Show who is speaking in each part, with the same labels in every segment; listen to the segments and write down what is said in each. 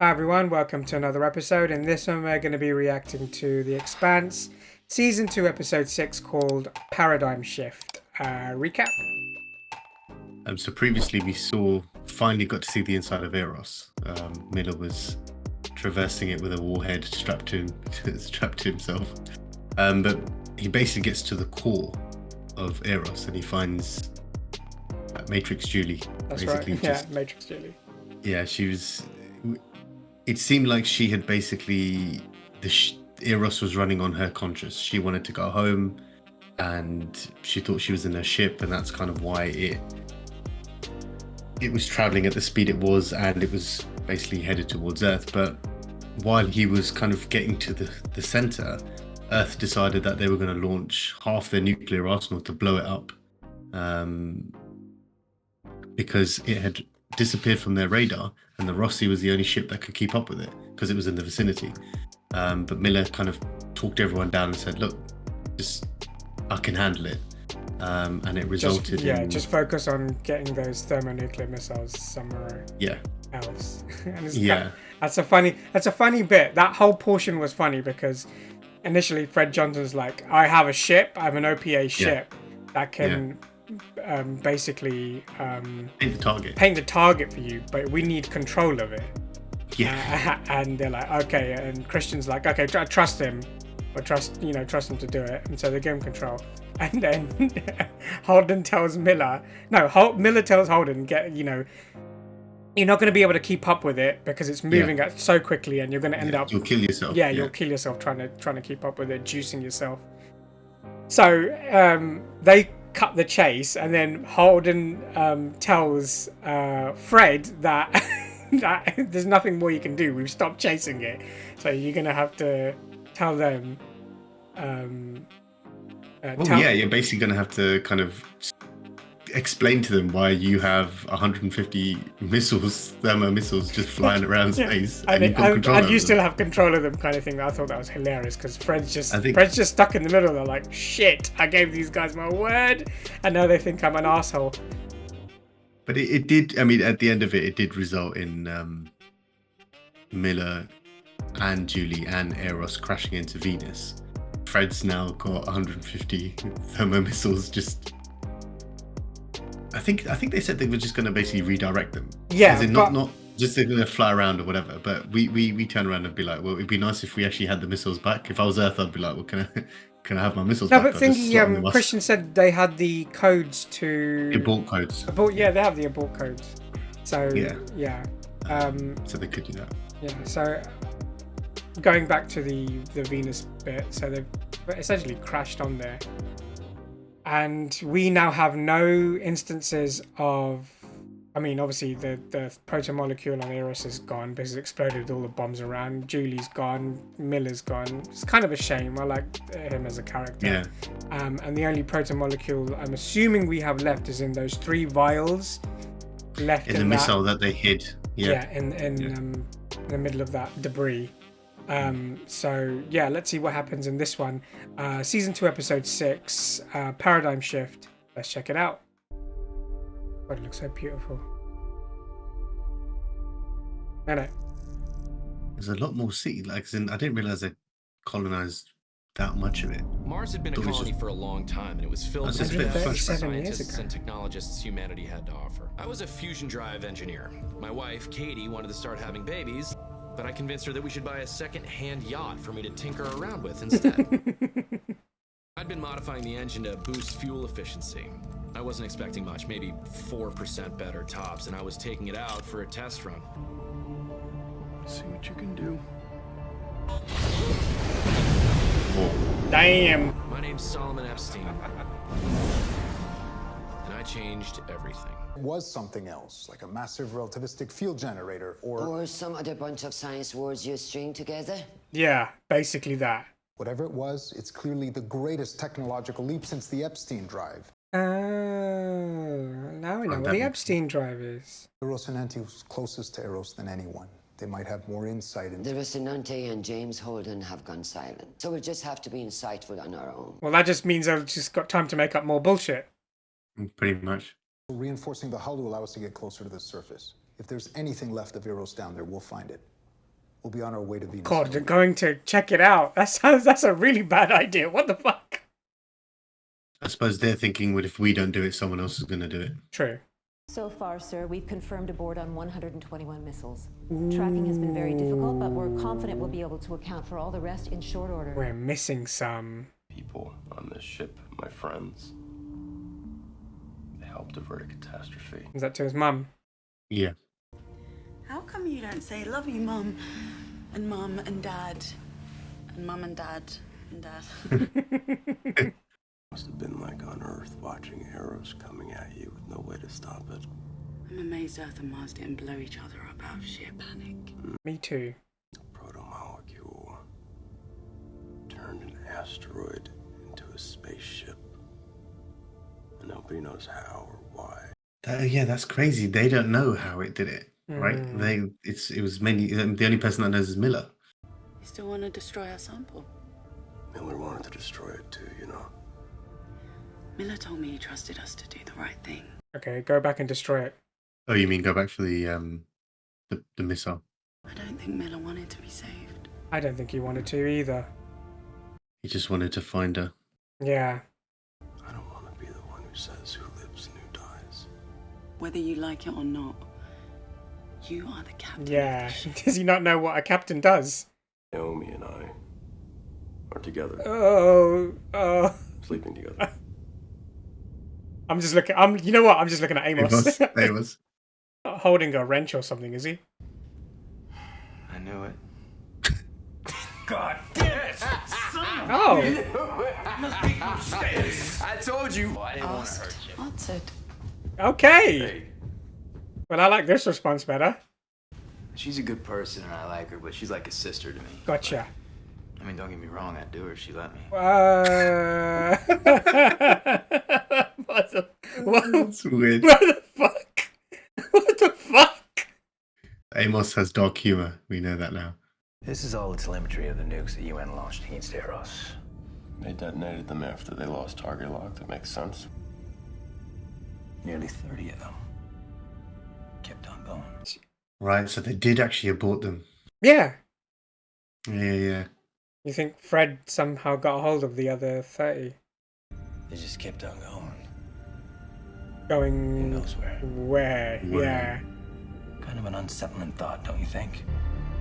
Speaker 1: Hi everyone, welcome to another episode. In this one we're going to be reacting to The Expanse, Season 2, Episode 6, called Paradigm Shift. Recap?
Speaker 2: So previously we finally got to see the inside of Eros. Miller was traversing it with a warhead strapped to himself. But he basically gets to the core of Eros and he finds Matrix Julie.
Speaker 1: That's right, yeah, Matrix Julie.
Speaker 2: Yeah, it seemed like she had basically, Eros was running on her conscience. She wanted to go home and she thought she was in her ship, and that's kind of why it was traveling at the speed it was, and it was basically headed towards Earth. But while he was kind of getting to the center, Earth decided that they were going to launch half their nuclear arsenal to blow it up, because it had disappeared from their radar, and the Rossi was the only ship that could keep up with it because it was in the vicinity. But Miller kind of talked everyone down and said, look, I can handle it. And it resulted in...
Speaker 1: just focus on getting those thermonuclear missiles somewhere else. And that's a funny bit. That whole portion was funny because initially Fred Johnson's like, I have a ship, I have an OPA ship that can basically paint the target for you, but we need control of it. And they're like, okay, and Christian's like, okay, trust him, or trust him to do it, and so they give him control. And then Miller tells Holden, you're not going to be able to keep up with it because it's moving at so quickly, and you're going to end up...
Speaker 2: You'll kill yourself.
Speaker 1: You'll kill yourself trying to keep up with it, juicing yourself. So they cut the chase, and then Holden tells Fred that that there's nothing more you can do. We've stopped chasing it, so you're going to have to tell them...
Speaker 2: you're basically going to have to kind of explain to them why you have 150 thermo missiles just flying around space,
Speaker 1: and you still have control of them, kind of thing. I thought that was hilarious because Fred's just stuck in the middle. They're like, shit, I gave these guys my word, and now they think I'm an asshole.
Speaker 2: But it did, I mean, at the end of it, it did result in Miller and Julie and Eros crashing into Venus. Fred's now got 150 thermo missiles. I think they said they were just going to basically redirect them.
Speaker 1: Yeah,
Speaker 2: not just they're going to fly around or whatever. But we turn around and be like, well, it'd be nice if we actually had the missiles back. If I was Earth, I'd be like, well, can I have my missiles back?
Speaker 1: No, but Christian said they had the codes to
Speaker 2: abort codes.
Speaker 1: They have the abort codes. So
Speaker 2: so they could do that.
Speaker 1: Yeah. So going back to the Venus bit, so they've essentially crashed on there, and we now have no instances of... I mean, obviously the protomolecule on Eros is gone because it exploded all the bombs around. Julie's gone, Miller's gone. It's kind of a shame. I like him as a character. And the only protomolecule I'm assuming we have left is in those 3 vials left
Speaker 2: in the missile that they hid.
Speaker 1: In the middle of that debris. So let's see what happens in this one. Season 2, Episode 6, Paradigm Shift. Let's check it out. God, it looks so beautiful.
Speaker 2: There's a lot more sea. I didn't realize they colonized that much of it.
Speaker 3: Mars had been a colony for a long time, and it was filled with the best scientists and technologists humanity had to offer. I was a fusion drive engineer. My wife, Katie, wanted to start having babies, but I convinced her that we should buy a second-hand yacht for me to tinker around with instead. I'd been modifying the engine to boost fuel efficiency. I wasn't expecting much, maybe 4% better tops, and I was taking it out for a test run. See what you can do.
Speaker 1: Damn.
Speaker 3: My name's Solomon Epstein, and I changed everything.
Speaker 4: It was something else, like a massive relativistic field generator,
Speaker 5: or some other bunch of science words you string together.
Speaker 1: Yeah, basically that.
Speaker 4: Whatever it was, it's clearly the greatest technological leap since the Epstein drive.
Speaker 1: Now we know what the Epstein drive is.
Speaker 4: The Rocinante was closest to Eros than anyone. They might have more insight into...
Speaker 5: The Rocinante and James Holden have gone silent, so we'll just have to be insightful on our own.
Speaker 1: Well, that just means I've just got time to make up more bullshit.
Speaker 2: Pretty much.
Speaker 4: Reinforcing the hull will allow us to get closer to the surface. If there's anything left of Eros down there, we'll find it. We'll be on our way to Venus.
Speaker 1: God, they're going to check it out. That's a really bad idea. What the fuck?
Speaker 2: I suppose they're thinking, well, if we don't do it, someone else is going to do it.
Speaker 1: True.
Speaker 6: So far, sir, we've confirmed aboard on 121 missiles. Tracking has been very difficult, but we're confident we'll be able to account for all the rest in short order.
Speaker 1: We're missing some
Speaker 7: people on this ship, my friends. They helped avert a catastrophe.
Speaker 1: Is that to his mum?
Speaker 2: Yeah.
Speaker 8: How come you don't say love you, Mum and Dad, and Mum and Dad and Dad?
Speaker 7: Must have been like on Earth watching arrows coming at you with no way to stop it.
Speaker 8: I'm amazed Earth and Mars didn't blow each other up out of sheer panic.
Speaker 1: Me too.
Speaker 7: A proto-molecule turned an asteroid into a spaceship. And nobody knows how or why.
Speaker 2: Yeah, that's crazy. They don't know how it did it, right? It was mainly the only person that knows is Miller.
Speaker 8: You still want to destroy our sample?
Speaker 7: Miller wanted to destroy it too, you know.
Speaker 8: Miller told me he trusted us to do the right thing.
Speaker 1: Okay, go back and destroy it.
Speaker 2: Oh, you mean go back for the missile?
Speaker 8: I don't think Miller wanted to be saved.
Speaker 1: I don't think he wanted to either.
Speaker 2: He just wanted to find her.
Speaker 1: Yeah.
Speaker 7: I don't want to be the one who says who lives and who dies.
Speaker 8: Whether you like it or not, you are the captain.
Speaker 1: Yeah. Does he not know what a captain does?
Speaker 7: Naomi and I are together.
Speaker 1: Oh.
Speaker 7: Sleeping together.
Speaker 1: I'm just looking. You know what? I'm just looking at Amos.
Speaker 2: Amos.
Speaker 1: Not holding a wrench or something, is he?
Speaker 3: I knew it.
Speaker 9: God damn it!
Speaker 1: Oh.
Speaker 9: Must be upstairs.
Speaker 3: I told you. I didn't want to hurt you.
Speaker 8: Answered.
Speaker 1: Okay.
Speaker 3: Hey.
Speaker 1: Well, I like this response better.
Speaker 10: She's a good person and I like her, but she's like a sister to me.
Speaker 1: Gotcha.
Speaker 10: I mean, don't get me wrong, I'd do her if she let me.
Speaker 2: That's weird.
Speaker 1: What the fuck? What the fuck?
Speaker 2: Amos has dark humor. We know that now.
Speaker 11: This is all the telemetry of the nukes the UN launched against Eros.
Speaker 7: They detonated them after they lost target lock. That makes sense.
Speaker 11: Nearly 30 of them. Kept on going.
Speaker 2: Right, so they did actually abort them.
Speaker 1: Yeah.
Speaker 2: Yeah.
Speaker 1: You think Fred somehow got a hold of the other 30?
Speaker 11: They just kept on going.
Speaker 1: Going...
Speaker 11: Who knows where?
Speaker 1: Where? Yeah.
Speaker 11: Kind of an unsettling thought, don't you think?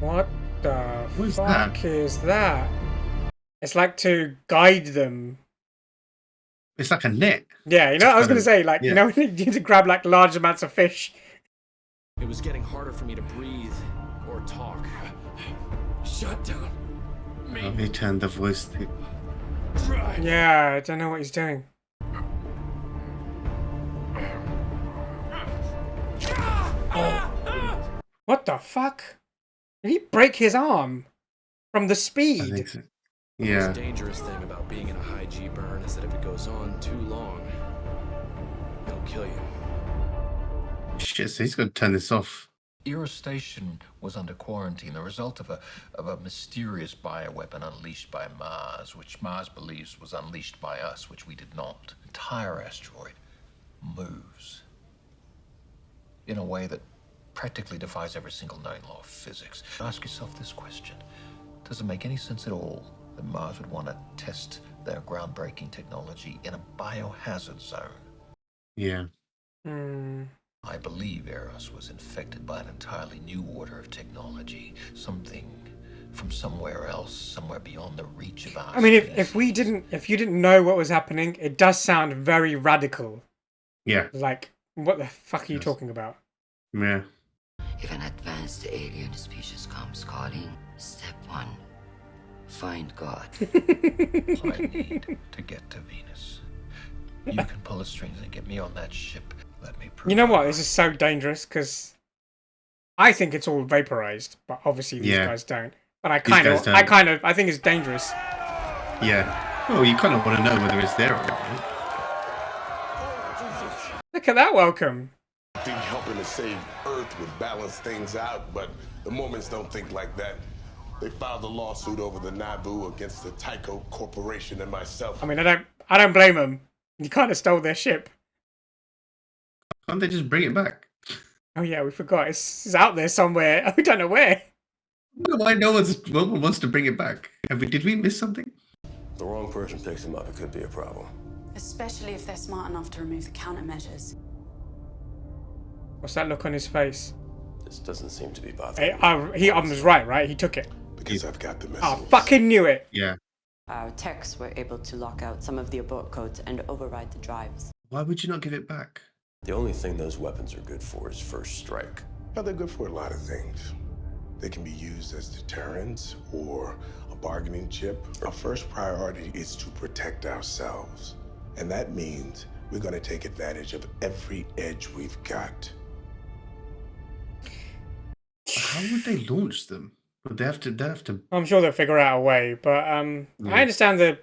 Speaker 1: What the
Speaker 2: What's
Speaker 1: fuck
Speaker 2: that?
Speaker 1: is that? It's like to guide them.
Speaker 2: It's like a net.
Speaker 1: Yeah, you know what I was going to say? Like,
Speaker 2: yeah.
Speaker 1: you know, you need to grab like large amounts of fish.
Speaker 3: It was getting harder for me to breathe or talk. Shut down.
Speaker 2: Oh, he turned the voice to...
Speaker 1: Yeah, I don't know what he's doing. What the fuck? Did he break his arm? From the
Speaker 2: I
Speaker 1: speed?
Speaker 2: think so.
Speaker 3: The
Speaker 2: Yeah.
Speaker 3: most dangerous thing about being in a high G burn is that if it goes on too long, it'll kill you.
Speaker 2: Shit, so he's got to turn this off.
Speaker 12: Eros Station was under quarantine, the result of a mysterious bioweapon unleashed by Mars, which Mars believes was unleashed by us, which we did not. The entire asteroid moves in a way that practically defies every single known law of physics. Ask yourself this question. Does it make any sense at all that Mars would want to test their groundbreaking technology in a biohazard zone?
Speaker 2: Yeah.
Speaker 12: I believe Eros was infected by an entirely new order of technology, something from somewhere else, somewhere beyond the reach of our
Speaker 1: I mean, if you didn't know what was happening, it does sound very radical.
Speaker 2: Yeah.
Speaker 1: Like, what the fuck are you talking about?
Speaker 2: Yeah.
Speaker 5: If an advanced alien species comes calling, step one, find God.
Speaker 12: I need to get to Venus. You can pull the strings and get me on that ship. Let me prove.
Speaker 1: You know what? This is so dangerous because I think it's all vaporized, but obviously these guys don't. But I think it's dangerous.
Speaker 2: Yeah. Well, you kind of want to know whether it's there or not. Right?
Speaker 1: Look at that welcome.
Speaker 13: I think helping to save Earth would balance things out, but the Mormons don't think like that. They filed a lawsuit over the Naboo against the Tycho Corporation and myself.
Speaker 1: I mean, I don't blame them. You kind of stole their ship.
Speaker 2: Can't they just bring it back?
Speaker 1: Oh yeah, we forgot. It's out there somewhere. We don't know where.
Speaker 2: Why no one wants to bring it back? Did we miss something?
Speaker 7: The wrong person picks him up, it could be a problem.
Speaker 8: Especially if they're smart enough to remove the countermeasures.
Speaker 1: What's that look on his face?
Speaker 7: This doesn't seem to be bothering
Speaker 1: He was right? He took it.
Speaker 13: Because I've got the missiles.
Speaker 1: I fucking knew it.
Speaker 2: Yeah.
Speaker 14: Our techs were able to lock out some of the abort codes and override the drives.
Speaker 2: Why would you not give it back?
Speaker 7: The only thing those weapons are good for is first strike.
Speaker 13: Well, they're good for a lot of things. They can be used as deterrents or a bargaining chip. Our first priority is to protect ourselves. And that means we're going to take advantage of every edge we've got.
Speaker 2: How would they launch them? Would they have to...
Speaker 1: I'm sure they'll figure out a way, but I understand the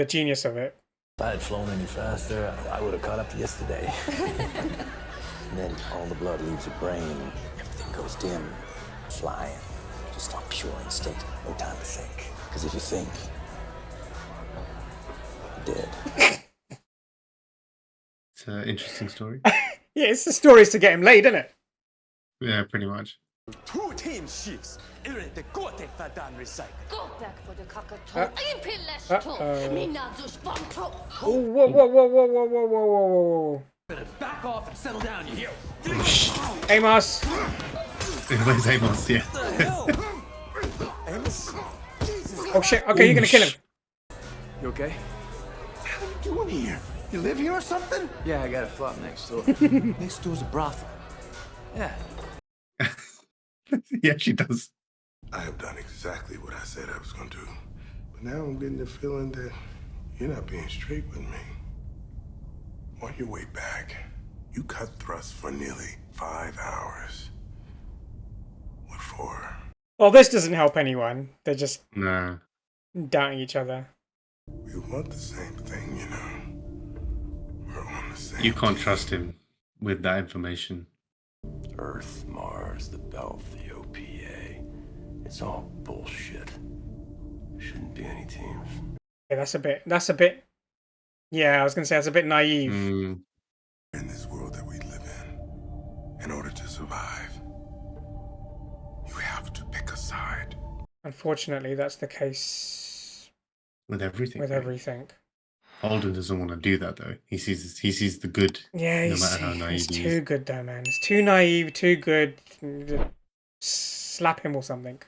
Speaker 1: genius of it.
Speaker 11: If I had flown any faster, I would have caught up yesterday. And then all the blood leaves your brain, everything goes dim, flying, just on pure instinct, no time to think. Because if you think, you're dead.
Speaker 2: It's an interesting story.
Speaker 1: Yeah, it's the stories to get him laid, isn't it?
Speaker 2: Yeah, pretty much.
Speaker 9: 2 team ships. Go back for the
Speaker 1: Uh-oh. Whoa.
Speaker 9: Back off and settle down, you hear?
Speaker 1: Amos.
Speaker 2: Where's Amos? Yeah.
Speaker 9: Amos?
Speaker 1: Oh shit, okay, you're gonna kill him.
Speaker 10: You okay?
Speaker 9: What the hell are you doing here? You live here or something?
Speaker 10: Yeah, I got a flop next door.
Speaker 9: Next door's a brothel.
Speaker 10: Yeah.
Speaker 2: Yeah, she does.
Speaker 13: I have done exactly what I said I was going to do. But now I'm getting the feeling that you're not being straight with me. On your way back, you cut thrust for nearly 5 hours. What for?
Speaker 1: Well, this doesn't help anyone. They're just doubting each other.
Speaker 13: We want the same thing, you know. We're on the same
Speaker 2: You can't trust him with that information.
Speaker 7: Earth, Mars, the Belt, the OPA. It's all bullshit. Shouldn't be any teams.
Speaker 1: Yeah, that's a bit. Yeah, I was gonna say that's a bit naive.
Speaker 13: In this world that we live in order to survive, you have to pick a side.
Speaker 1: Unfortunately, that's the case
Speaker 2: with everything. Holden doesn't want to do that though. He sees the good.
Speaker 1: Yeah,
Speaker 2: no matter how naive
Speaker 1: he's
Speaker 2: he
Speaker 1: too
Speaker 2: is.
Speaker 1: good though, man. It's too naive, too good. Slap him or something.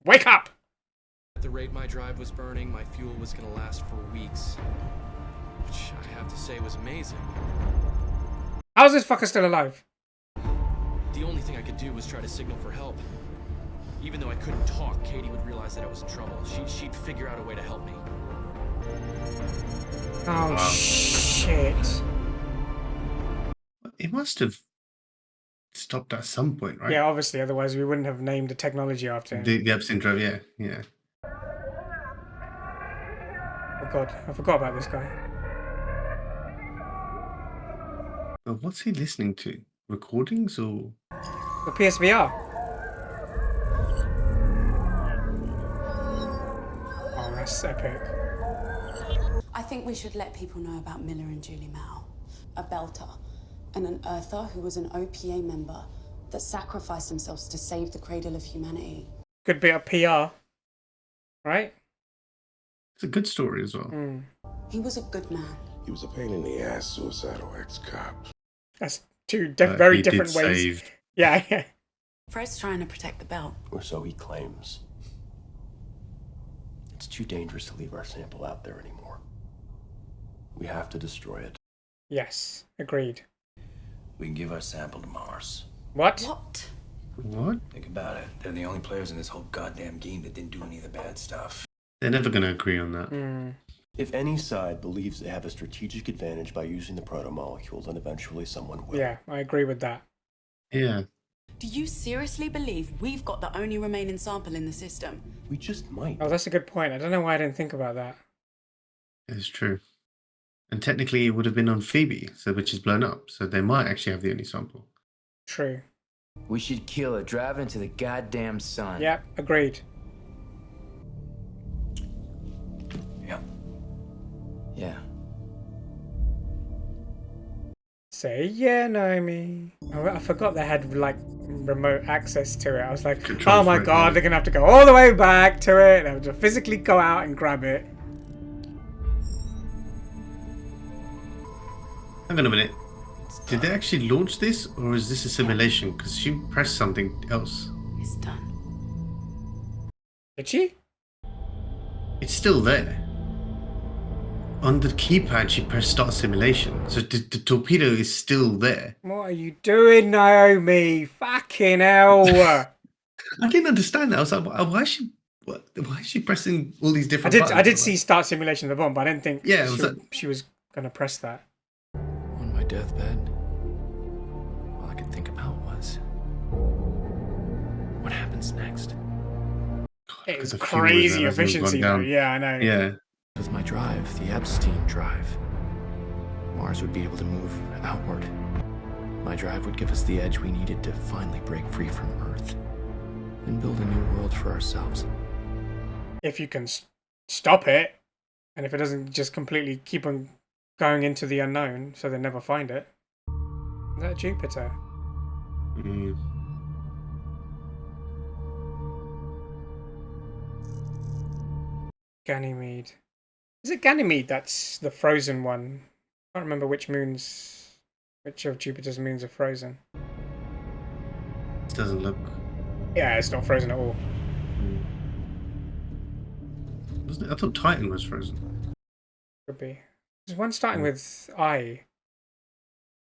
Speaker 1: Wake up!
Speaker 3: At the rate my drive was burning, my fuel was gonna last for weeks. Which I have to say was amazing.
Speaker 1: How's this fucker still alive?
Speaker 3: The only thing I could do was try to signal for help. Even though I couldn't talk, Katie would realize that I was in trouble. She'd figure out a way to help me.
Speaker 1: Oh, shit.
Speaker 2: It must have stopped at some point, right?
Speaker 1: Yeah, obviously, otherwise we wouldn't have named the technology after him.
Speaker 2: The EPSTEIN drive, yeah.
Speaker 1: Oh god, I forgot about this guy.
Speaker 2: But what's he listening to? Recordings or?
Speaker 1: The PSVR. Oh, that's epic.
Speaker 8: I think we should let people know about Miller and Julie Mao, a Belter, and an Earther who was an OPA member that sacrificed themselves to save the cradle of humanity.
Speaker 1: Good bit of PR, right?
Speaker 2: It's a good story as well.
Speaker 8: He was a good man.
Speaker 13: He was a pain in the ass, suicidal ex-cop.
Speaker 1: That's two very different ways.
Speaker 2: Save.
Speaker 1: Yeah.
Speaker 8: Fred's trying to protect the belt.
Speaker 7: Or so he claims. It's too dangerous to leave our sample out there anymore. We have to destroy it.
Speaker 1: Yes, agreed.
Speaker 11: We can give our sample to Mars.
Speaker 1: What?
Speaker 2: What?
Speaker 11: Think about it. They're the only players in this whole goddamn game that didn't do any of the bad stuff.
Speaker 2: They're never going to agree on that.
Speaker 7: If any side believes they have a strategic advantage by using the proto-molecules, then eventually someone will.
Speaker 1: Yeah, I agree with that.
Speaker 2: Yeah.
Speaker 8: Do you seriously believe we've got the only remaining sample in the system?
Speaker 7: We just might.
Speaker 1: Oh, that's a good point. I don't know why I didn't think about that.
Speaker 2: It's true. And technically it would have been on Phoebe, which is blown up. So they might actually have the only sample.
Speaker 1: True.
Speaker 10: We should kill her, drive into the goddamn sun.
Speaker 1: Yep, agreed.
Speaker 10: Yeah.
Speaker 1: Say yeah, Naomi. I forgot they had like remote access to it. I was like, oh my god, they're gonna have to go all the way back to it. They have to physically go out and grab it.
Speaker 2: Hang on a minute. Did they actually launch this, or is this a simulation? Because she pressed something else.
Speaker 8: It's done.
Speaker 1: Did she?
Speaker 2: It's still there. On the keypad, she pressed start simulation. So the torpedo is still there.
Speaker 1: What are you doing, Naomi? Fucking hell.
Speaker 2: I didn't understand that. I was like, why is she pressing all these different buttons?
Speaker 1: I did see start simulation of the bomb, but I didn't think she was going to press that.
Speaker 3: On my deathbed, all I could think about was, what happens next?
Speaker 1: It was crazy efficiency though. Yeah, I know.
Speaker 2: Yeah.
Speaker 3: With my drive, the EPSTEIN drive, Mars would be able to move outward. My drive would give us the edge we needed to finally break free from Earth and build a new world for ourselves.
Speaker 1: If you can stop it, and if it doesn't just completely keep on going into the unknown, so they never find it. Is that Jupiter? Ganymede. Is it Ganymede that's the frozen one? I can't remember which of Jupiter's moons are frozen.
Speaker 2: It doesn't look...
Speaker 1: Yeah, it's not frozen at all.
Speaker 2: I thought Titan was frozen.
Speaker 1: Could be. There's one starting with I. I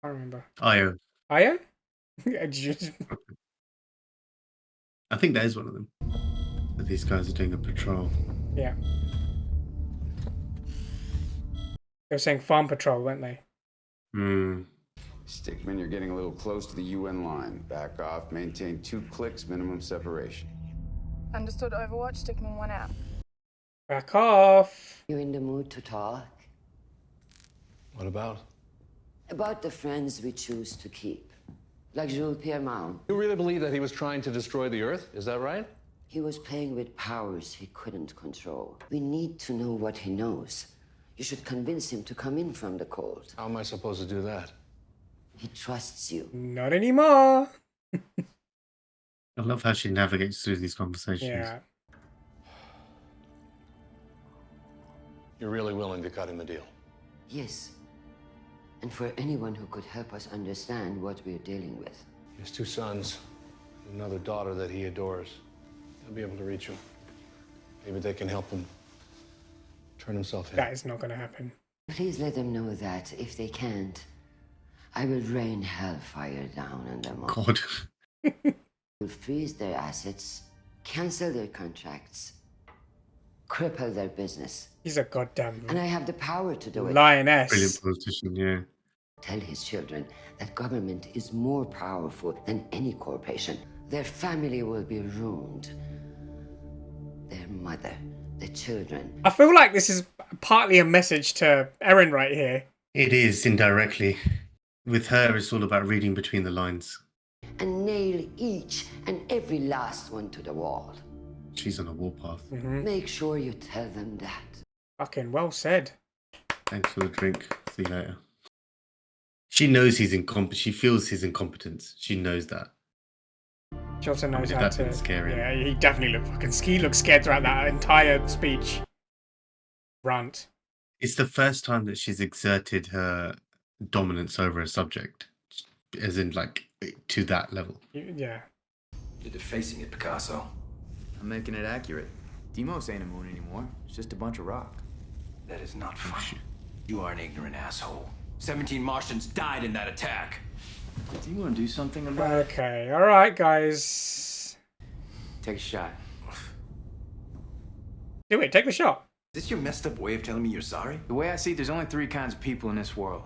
Speaker 1: can't remember.
Speaker 2: Io.
Speaker 1: Io?
Speaker 2: I think that is one of them. But these guys are doing a patrol.
Speaker 1: Yeah. They were saying farm patrol, weren't they?
Speaker 15: Stickman, you're getting a little close to the UN line. Back off, maintain 2 clicks minimum separation.
Speaker 16: Understood, Overwatch. Stickman 1 out.
Speaker 1: Back off.
Speaker 5: You in the mood to talk?
Speaker 12: What about?
Speaker 5: About the friends we choose to keep. Like Jules Pierre-Mount.
Speaker 12: You really believe that he was trying to destroy the Earth? Is that right?
Speaker 5: He was playing with powers he couldn't control. We need to know what he knows. You should convince him to come in from the cold.
Speaker 12: How am I supposed to do that?
Speaker 5: He trusts you.
Speaker 1: Not anymore.
Speaker 2: I love how she navigates through these conversations.
Speaker 1: Yeah.
Speaker 12: You're really willing to cut him a deal?
Speaker 5: Yes. And for anyone who could help us understand what we're dealing with.
Speaker 12: He has 2 sons, and another daughter that he adores. They'll be able to reach him. Maybe they can help him turn himself in.
Speaker 1: That is not going to happen.
Speaker 5: Please let them know that if they can't, I will rain hellfire down on them all.
Speaker 2: God.
Speaker 5: Will freeze their assets, cancel their contracts, cripple their business.
Speaker 1: He's a goddamn...
Speaker 5: And I have the power to do it.
Speaker 1: Lioness.
Speaker 2: Brilliant politician, yeah.
Speaker 5: Tell his children that government is more powerful than any corporation. Their family will be ruined. Their mother, the children.
Speaker 1: I feel like this is partly a message to Erin right here.
Speaker 2: It is, indirectly. With her, it's all about reading between the lines.
Speaker 5: And nail each and every last one to the wall.
Speaker 2: She's on a warpath.
Speaker 5: Make sure you tell them that.
Speaker 1: Fucking well said.
Speaker 2: Thanks for the drink. See you later. She knows he's incompetent. She feels his incompetence. She knows that.
Speaker 1: She also knows how
Speaker 2: That
Speaker 1: to...
Speaker 2: bit scary.
Speaker 1: Yeah, he definitely looked fucking... He looked scared throughout that entire speech. Rant.
Speaker 2: It's the first time that she's exerted her dominance over a subject. As in, like, to that level.
Speaker 1: Yeah.
Speaker 10: You're defacing it, Picasso.
Speaker 11: I'm making it accurate. Deimos ain't a moon anymore. It's just a bunch of rock.
Speaker 10: That is not funny. You are an ignorant asshole. 17 Martians died in that attack.
Speaker 11: Do you want to do something about it?
Speaker 1: Okay, alright, guys.
Speaker 11: Take a shot.
Speaker 1: Do it, take the shot.
Speaker 10: Is this your messed up way of telling me you're sorry?
Speaker 11: The way I see it, there's only 3 kinds of people in this world.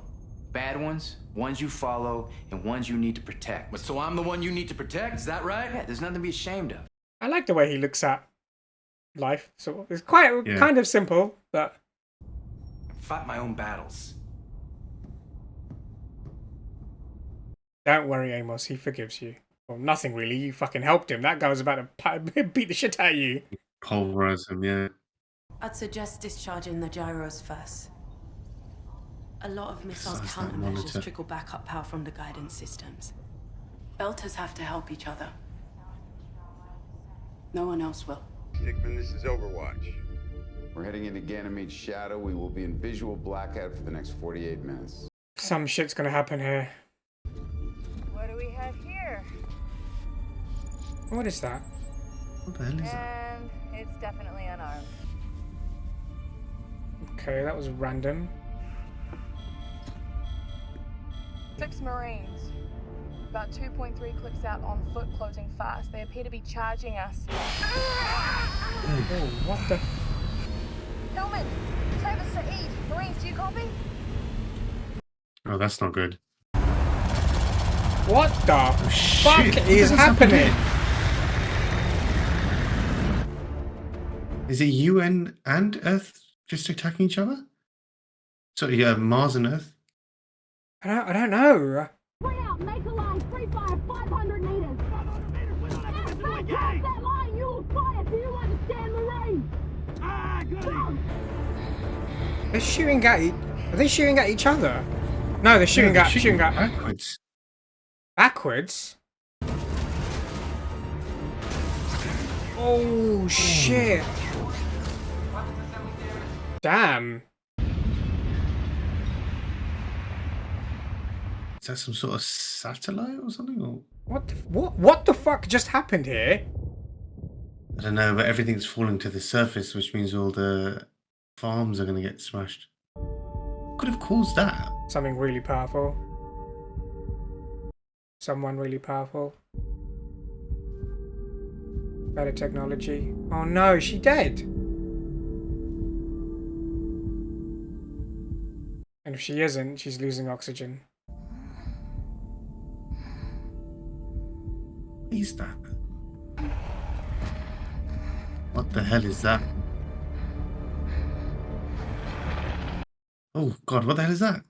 Speaker 11: Bad ones, ones you follow, and ones you need to protect.
Speaker 10: But so I'm the one you need to protect, is that right?
Speaker 11: Yeah, there's nothing to be ashamed of.
Speaker 1: I like the way he looks at life. So it's quite kind of simple, but...
Speaker 10: I fight my own battles.
Speaker 1: Don't worry, Amos, he forgives you. Well, nothing really, you fucking helped him. That guy was about to beat the shit out of you.
Speaker 2: Pulverize him, yeah.
Speaker 8: I'd suggest discharging the gyros first. A lot of missiles countermeasures trickle backup power from the guidance systems. Belters have to help each other. No one else will.
Speaker 15: Hickman, this is Overwatch. We're heading into Ganymede's shadow. We will be in visual blackout for the next 48 minutes.
Speaker 1: Some shit's gonna happen here.
Speaker 16: What do we have here?
Speaker 1: What is that?
Speaker 2: What the hell is that?
Speaker 16: And it's definitely unarmed.
Speaker 1: Okay, that was random.
Speaker 16: 6 Marines. About 2.3 clicks out on foot, closing fast. They appear to be charging us.
Speaker 1: Oh, what the?
Speaker 16: Hillman, Travis, Saeed, Marines, do you copy?
Speaker 2: Oh, that's not good.
Speaker 1: What the fuck is happening?
Speaker 2: Is it UN and Earth just attacking each other? Sorry, yeah, Mars and Earth.
Speaker 1: I don't know.
Speaker 17: Free out, make a line, free fire, 500 meters. 500 meters, we don't have to do it. Cross that line, you will fire. Do you understand, Marine?
Speaker 9: Ah, goody.
Speaker 1: They're shooting at. Are they shooting at each other? No, they're shooting at.
Speaker 2: Backwards.
Speaker 1: Backwards. Oh shit! Damn.
Speaker 2: Is that some sort of satellite or something? Or
Speaker 1: What the fuck just happened here?
Speaker 2: I don't know, but everything's falling to the surface, which means all the farms are going to get smashed. What could have caused that?
Speaker 1: Something really powerful. Someone really powerful. Better technology. Oh no, is she dead? And if she isn't, she's losing oxygen.
Speaker 2: What is that? What the hell is that? Oh god, what the hell is that?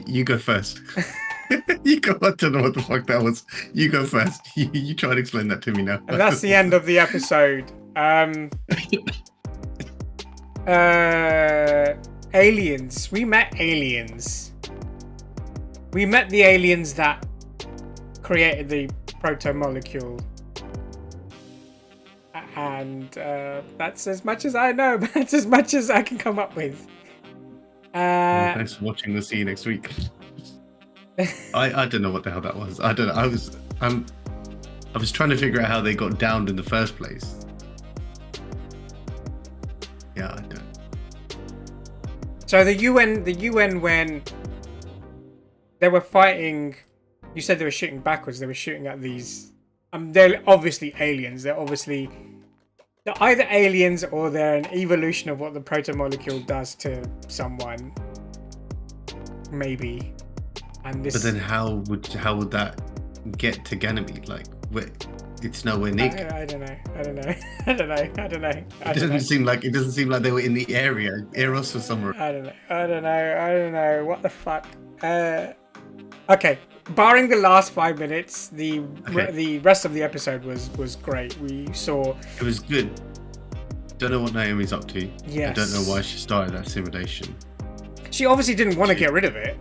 Speaker 2: You go first. You go. I don't know what the fuck that was. You go first. You try and explain that to me now.
Speaker 1: And that's the end of the episode. Aliens. We met aliens. We met the aliens that created the proto-molecule. And that's as much as I know. That's as much as I can come up with.
Speaker 2: Thanks for watching. We'll see you next week. I don't know what the hell that was. I don't know. I was trying to figure out how they got downed in the first place. Yeah, I don't.
Speaker 1: So the UN when they were fighting, you said they were shooting backwards. They were shooting at these. They're obviously aliens. They're either aliens or they're an evolution of what the proto-molecule does to someone. Maybe. And this.
Speaker 2: But then how would that get to Ganymede? Like, it's nowhere near.
Speaker 1: I don't know.
Speaker 2: It doesn't seem like they were in the area. Eros or somewhere.
Speaker 1: I don't know. What the fuck? Okay. Barring the last 5 minutes, the rest of the episode was great. We saw.
Speaker 2: It was good. Don't know what Naomi's up to.
Speaker 1: Yes.
Speaker 2: I don't know why she started that simulation.
Speaker 1: She obviously didn't want to get rid of it.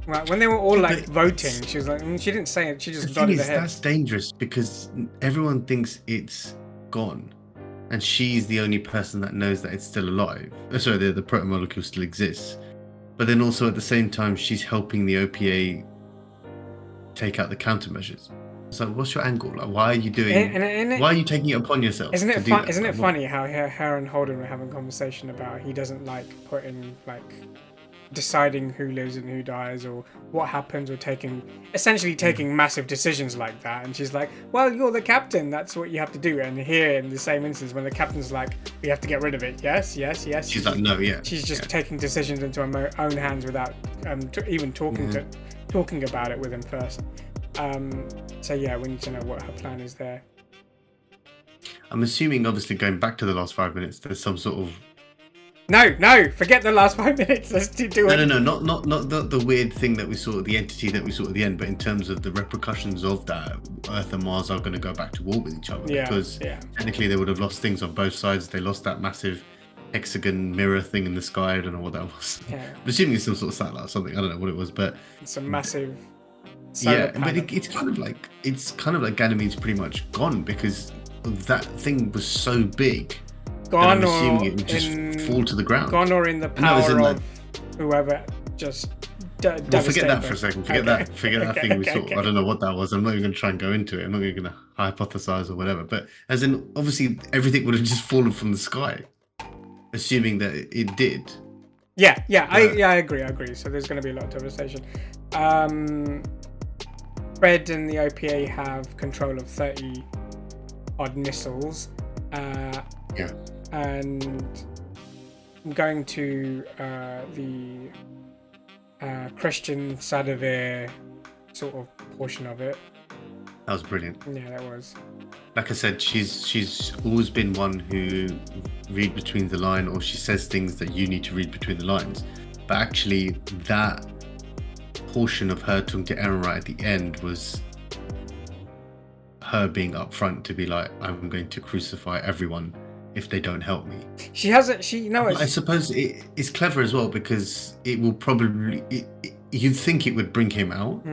Speaker 1: Right, when they were all like voting, she was like, she didn't say it. She just nodded her head.
Speaker 2: That's dangerous because everyone thinks it's gone, and she's the only person that knows that it's still alive. Sorry, the proto-molecule still exists. But then also at the same time, she's helping the OPA take out the countermeasures. So what's your angle? Like, why are you doing? Why are you taking it upon yourself?
Speaker 1: Isn't it funny how her and Holden were having a conversation about he doesn't like putting deciding who lives and who dies or what happens or essentially taking massive decisions like that, and she's like, well, you're the captain, that's what you have to do. And here in the same instance when the captain's like, we have to get rid of it, yes, she's
Speaker 2: like, no, yeah,
Speaker 1: she's just taking decisions into her own hands without even talking about it with him first. So yeah, we need to know what her plan is there.
Speaker 2: I'm assuming, obviously, going back to the last 5 minutes, there's some sort of
Speaker 1: No, forget the last 5 minutes. Let's do it.
Speaker 2: No, not the weird thing that we saw, the entity that we saw at the end, but in terms of the repercussions of that, Earth and Mars are going to go back to war with each other because technically they would have lost things on both sides. They lost that massive hexagon mirror thing in the sky. I don't know what that was.
Speaker 1: Yeah.
Speaker 2: I'm assuming it's some sort of satellite or something. I don't know what it was, but
Speaker 1: it's a massive.
Speaker 2: But it's kind of like Ganymede's pretty much gone because that thing was so big.
Speaker 1: Gone,
Speaker 2: I'm assuming it would just fall to the ground.
Speaker 1: Gone, or in the power of whoever just.
Speaker 2: Well, forget that for a second. Forget that thing we saw. I don't know what that was. I'm not even going to try and go into it. I'm not even going to hypothesize or whatever. But as in, obviously, everything would have just fallen from the sky, assuming that it did.
Speaker 1: Yeah, I agree. So there's going to be a lot of devastation. Fred and the OPA have control of 30 odd missiles. And I'm going to the Christian Sadovir sort of portion of it.
Speaker 2: That was brilliant.
Speaker 1: Yeah, that was.
Speaker 2: Like I said, she's always been one who read between the line, or she says things that you need to read between the lines. But actually, that portion of her talking to Aaron right at the end was her being upfront to be like, I'm going to crucify everyone if they don't help me.
Speaker 1: I
Speaker 2: suppose it's clever as well because it will probably you'd think it would bring him out.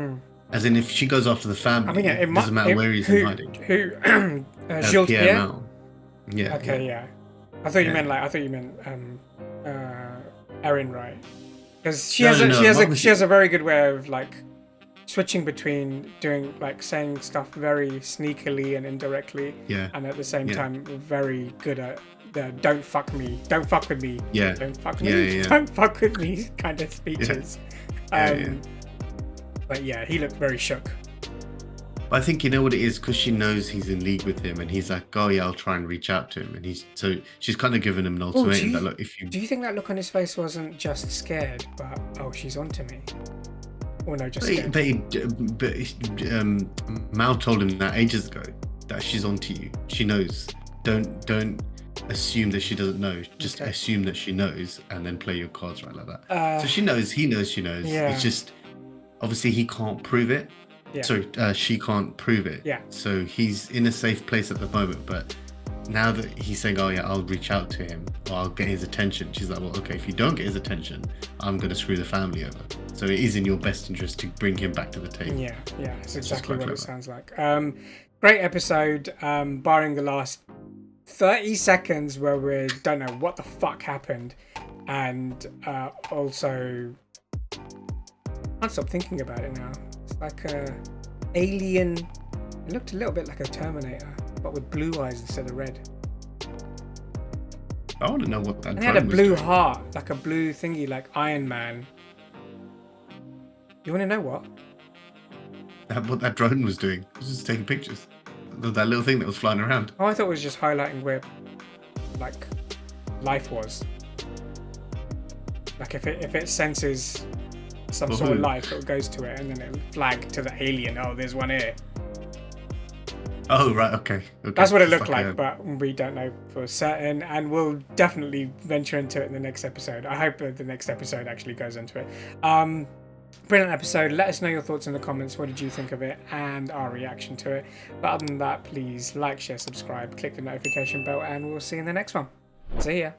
Speaker 2: As in, if she goes after the family, it doesn't matter where he's in hiding.
Speaker 1: Gilles Pierre?
Speaker 2: Yeah.
Speaker 1: Okay, yeah. I thought you meant Erin, right? Because she has a very good way of like switching between doing like saying stuff very sneakily and indirectly, and at the same time very good at the don't fuck with me, don't fuck with me kind of speeches. But yeah, he looked very shook.
Speaker 2: I think you know what it is, because she knows he's in league with him, and he's like, oh yeah, I'll try and reach out to him, and she's kind of given him an ultimatum that look, if you
Speaker 1: do you think that look on his face wasn't just scared, but she's onto me? Or no, just scared.
Speaker 2: But Mao told him that ages ago that she's onto you. She knows. Don't assume that she doesn't know. Just assume that she knows, and then play your cards right like that. So she knows. He knows. She knows.
Speaker 1: Yeah.
Speaker 2: It's just obviously he can't prove it.
Speaker 1: Yeah.
Speaker 2: Sorry, she can't prove it.
Speaker 1: Yeah.
Speaker 2: So he's in a safe place at the moment, but now that he's saying, oh yeah, I'll reach out to him or I'll get his attention, she's like, well, okay, if you don't get his attention, I'm going to screw the family over. So it is in your best interest to bring him back to the table.
Speaker 1: Yeah, it's exactly what it sounds like. Great episode, barring the last 30 seconds where we don't know what the fuck happened, and also I can't stop thinking about it now. It's like a alien. It looked a little bit like a Terminator, but with blue eyes instead of red.
Speaker 2: I want to know what that.
Speaker 1: And it had a blue heart, like a blue thingy, like Iron Man. You want to know what?
Speaker 2: What that drone was doing? It was just taking pictures. That little thing that was flying around.
Speaker 1: Oh, I thought it was just highlighting where, like, life was. Like if it senses some sort of life, it goes to it, and then it flag to the alien. Oh, there's one here.
Speaker 2: Oh, right, okay.
Speaker 1: That's what it looked like, but we don't know for certain, and we'll definitely venture into it in the next episode. I hope that the next episode actually goes into it. Brilliant episode. Let us know your thoughts in the comments. What did you think of it and our reaction to it? But other than that, please like, share, subscribe, click the notification bell, and we'll see you in the next one. See ya.